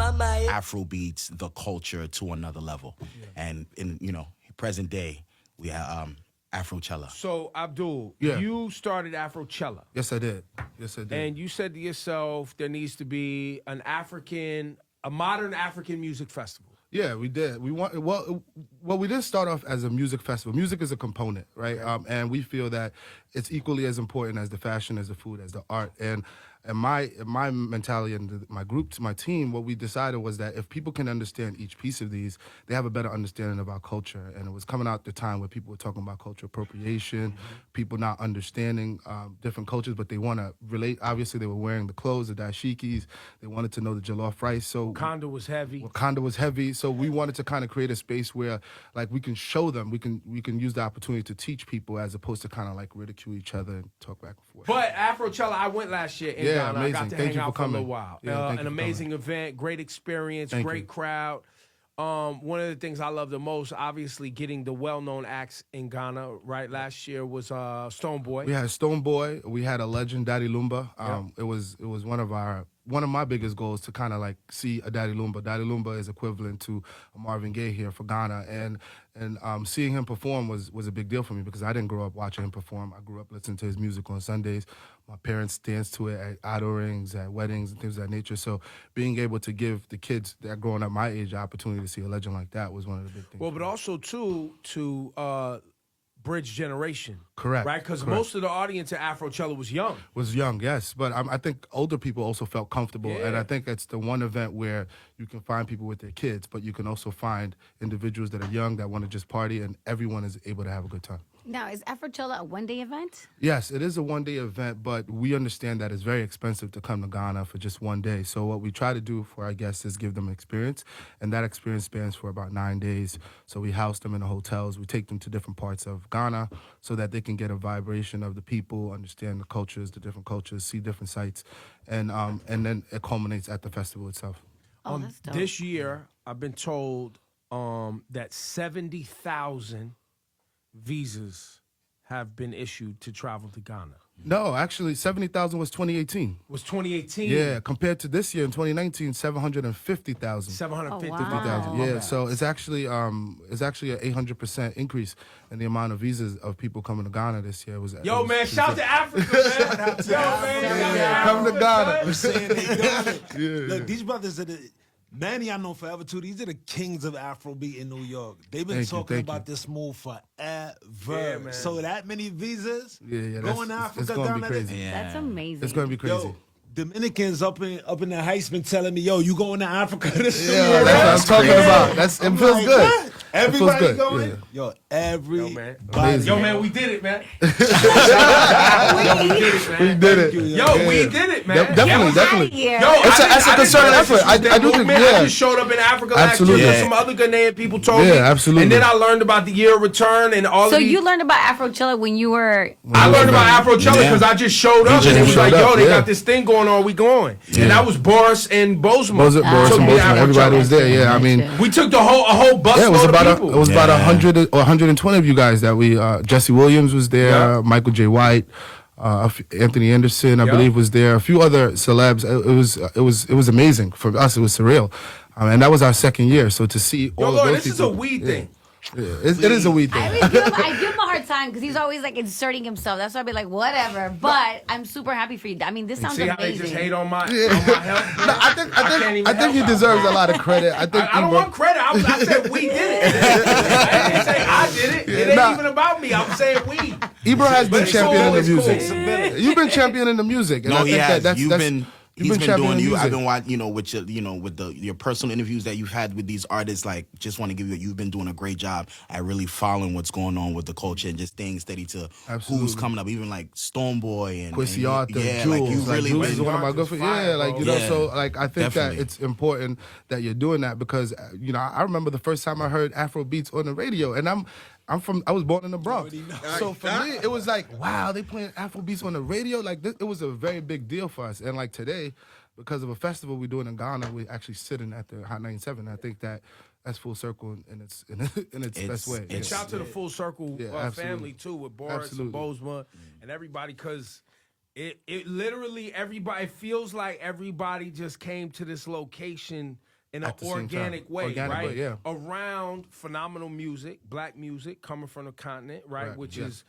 Afro beats the culture to another level. And in present day, we have Afrochella. So Abdul, you started Afrochella. Yes, I did. And you said to yourself, there needs to be a modern African music festival. Yeah, we did. We didn't start off as a music festival. Music is a component, right? And we feel that it's equally as important as the fashion, as the food, as the art. And my mentality and my group, my team, what we decided was that if people can understand each piece of these, they have a better understanding of our culture. And it was coming out the time where people were talking about cultural appropriation, people not understanding different cultures, but they want to relate. Obviously, they were wearing the clothes, the dashikis. They wanted to know the jollof rice. So Wakanda was heavy. So we wanted to kind of create a space where, like, we can show them, we can use the opportunity to teach people as opposed to kind of like ridicule each other and talk back and forth. But Afrochella, I went last year in Ghana. Amazing. I got to Thank hang you out for for a little coming. while. Yeah, an amazing event, great experience, great crowd. One of the things I love the most, obviously, getting the well-known acts in Ghana. Right, last year was Stonebwoy. We had Stonebwoy. We had a legend, Daddy Lumba. It was one of my biggest goals to kind of like see a Daddy Lumba. Daddy Lumba is equivalent to a Marvin Gaye here for Ghana, and seeing him perform was a big deal for me because I didn't grow up watching him perform. I grew up listening to his music on Sundays. My parents danced to it at idol at weddings, and things of that nature. So being able to give the kids that are growing up my age the opportunity to see a legend like that was one of the big things. Well, but also too to bridge generation. Correct. Right? Because most of the audience at Afrochella was young. Was young, yes. But I think older people also felt comfortable. Yeah. And I think it's the one event where you can find people with their kids, but you can also find individuals that are young that want to just party, and everyone is able to have a good time. Now, is Afrochella a one-day event? Yes, it is a one-day event, but we understand that it's very expensive to come to Ghana for just one day. So what we try to do for our guests is give them experience, and that experience spans for about 9 days. So we house them in the hotels. We take them to different parts of Ghana so that they can get a vibration of the people, understand the cultures, the different cultures, see different sights, and then it culminates at the festival itself. Oh, that's dope. This year, I've been told that 70,000 visas have been issued to travel to Ghana. No, actually, 70,000 was 2018. Was 2018? Yeah, compared to this year in 2019, 750,000. 750,000. Wow. Yeah, so it's actually an 800% increase in the amount of visas of people coming to Ghana this year. Shout to Africa, man. Come to Ghana. I'm saying they got it. Look, these brothers are Manny I know forever too. These are the kings of Afrobeat in New York. They've been talking about this move forever. Yeah, man. So that many visas going to Africa, it's gonna be Ghana, crazy. That's amazing. It's gonna be crazy. Yo, Dominicans up in the heights been telling me, yo, you going to Africa this Yeah, year? that's what I'm talking about. It feels good. What? Everybody good. going? Yeah. Yo, everybody. Yo, man, we did it, man. We did it. We did it, man. Definitely. Yeah. Yo, It's a concerted effort. I do think, I just showed up in Africa last year because some other Ghanaian people told me. Yeah, absolutely. And then I learned about the year of return and all So of these. you learned about Afrochella when you were... I learned about Afrochella because I just showed up and it was like, yo, they got this thing going on, we going. And that was Boris and Bozema. Boris and Bozema, everybody was there. Yeah, I mean, we took a whole bus it was load about of people. It was about 100 or 120 of you guys that we. Jesse Williams was there. Michael J. White. Anthony Anderson, I believe, was there. A few other celebs. It was amazing for us. It was surreal, and that was our second year. So to see all of those this people, is a weed thing. Yeah, it is a weed thing. I give him a hard time because he's always like inserting himself. That's why I'd be like, whatever. But I'm super happy for you. I mean, this sounds See amazing. how they just hate on my health? No, I think he deserves a lot of credit. I don't want credit. I said we did it. I didn't say I did it. It ain't even about me. I'm saying we. Ibro has been championing the music. Cool. You've been championing the music. And No, I think he has. He's been doing you. music. I've been watching, with your personal interviews that you've had with these artists. Like, just want to give you. You've been doing a great job at really following what's going on with the culture and just staying steady to who's coming up. Even like Stonebwoy and Quincy Arthur, yeah, Jules. like you really Jules been. is one of my good friends. Yeah, like so like I think Definitely. that it's important that you're doing that because I remember the first time I heard Afro beats on the radio, and I was born in the Bronx. So for me, it was like, wow, they playing Afro beats on the radio. Like it was a very big deal for us. And like today, because of a festival we're doing in Ghana, we're actually sitting at the Hot 97. I think that's full circle in its best way. And shout out to the Full Circle family too, with Boris Absolutely. and Bozema and everybody, because It literally everybody it feels like everybody just came to this location in an organic way, right? Yeah. Around phenomenal music, black music coming from the continent, right? Which is,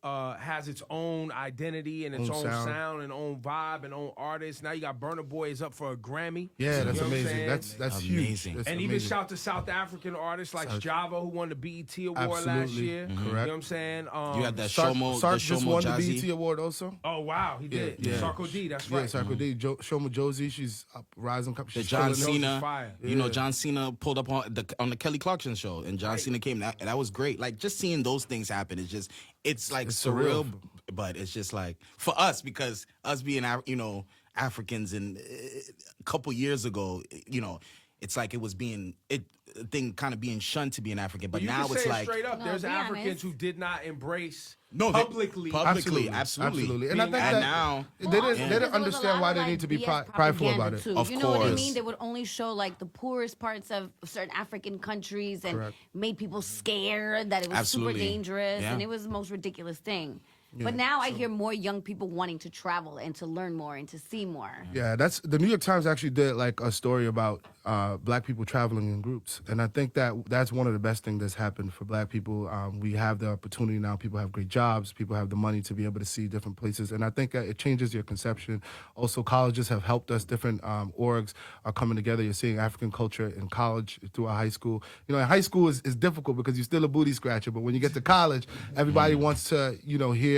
has its own identity and its own sound and own vibe and own artists. Now you got Burna Boy is up for a Grammy. Yeah, that's amazing. That's huge. That's and even shout to South African artists like Java, who won the BET Award last year. Correct. You know what I'm saying? You had that Sark just won the Jazzy. BET Award also. Oh, wow, he did. Yeah. Sarkodie, that's right. Yeah, Sarkodie. Shoma Josie, she's up, rising. The John Cena, fire. John Cena pulled up on the Kelly Clarkson show, and John Cena came. That was great. Like, just seeing those things happen is just, it's like surreal, but it's just like for us, because us being Africans, and a couple years ago, it's like it was being thing kind of being shunned to be an African, but now it's like straight up, there's Africans who did not embrace publicly, absolutely, and I think that now they didn't understand why they need to be prideful about it. Of you know what I mean? They would only show like the poorest parts of certain African countries and made people scared that it was super dangerous, and it was the most ridiculous thing. But now I hear more young people wanting to travel and to learn more and to see more. Yeah, that's the New York Times actually did like a story about black people traveling in groups, and I think that's one of the best things that's happened for black people. We have the opportunity now. People have great jobs. People have the money to be able to see different places, and I think that it changes your conception. Also, colleges have helped us. Different orgs are coming together. You're seeing African culture in college through our high school. In high school is difficult because you're still a booty scratcher, but when you get to college, everybody wants to hear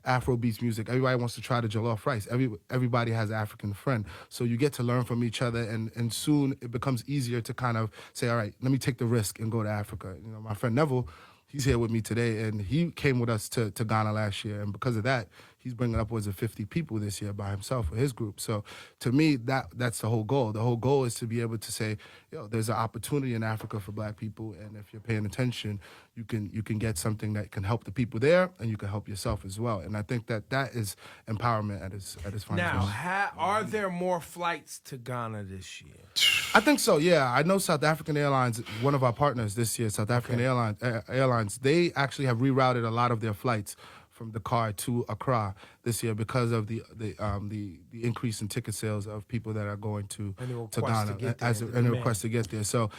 Afrobeats music. Everybody wants to try the jollof rice. Everybody has an African friend. So you get to learn from each other, and soon it becomes easier to kind of say, all right, let me take the risk and go to Africa. My friend Neville, he's here with me today, and he came with us to Ghana last year, and because of that, he's bringing upwards of 50 people this year by himself with his group. So to me, that's the whole goal. The whole goal is to be able to say, there's an opportunity in Africa for black people, and if you're paying attention, you can get something that can help the people there, and you can help yourself as well. And I think that is empowerment at its finest. Now, are there more flights to Ghana this year? I think so, yeah. I know South African Airlines, one of our partners this year, South African Airlines, they actually have rerouted a lot of their flights from Dakar to Accra this year because of the increase in ticket sales of people that are going to Ghana and the request to get there. So,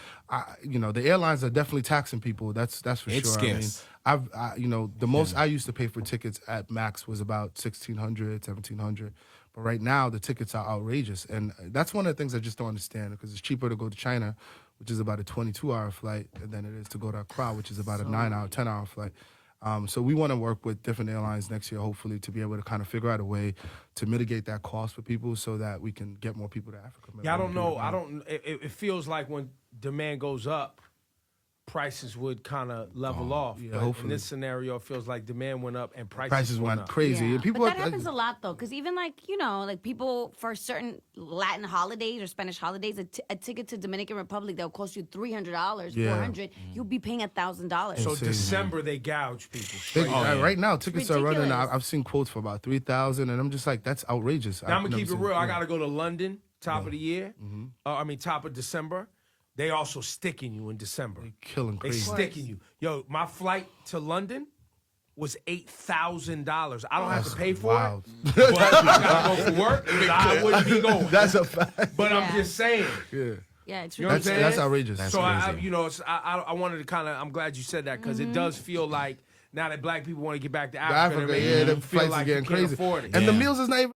the airlines are definitely taxing people. That's for it's sure. Scarce. The most I used to pay for tickets at Max was about $1,600, $1,700. But right now the tickets are outrageous, and that's one of the things I just don't understand, because it's cheaper to go to China, which is about a 22-hour flight, than it is to go to Accra, which is about a 9-hour, 10-hour flight. So we want to work with different airlines next year, hopefully, to be able to kind of figure out a way to mitigate that cost for people so that we can get more people to Africa. Yeah, I don't know. It feels like when demand goes up, prices would kind of level off. Yeah, but hopefully. In this scenario, it feels like demand went up and prices went up. crazy. Yeah. And people but that happens a lot, though, because even like people for certain Latin holidays or Spanish holidays, a ticket to Dominican Republic that will cost you $300, $400, you'll be paying $1,000. So December they gouge people. Right now, tickets are running. Ridiculous. I've seen quotes for about $3,000, and I'm just like, that's outrageous. Now I'm gonna keep it real. I gotta go to London top of the year. Top of December. They also sticking you in December. They killing They crazy. sticking you. Yo, my flight to London was $8,000. I don't have to pay for it. But I gotta go for work. I wouldn't be going. That's a fact. But I'm just saying. Yeah, it's You know what I'm ridiculous. saying? That's outrageous. That's so crazy. I wanted to kind of. I'm glad you said that, because it does feel like now that black people want to get back to Africa, Africa, the feel flights like are getting you can't crazy. afford it. And the meals is not even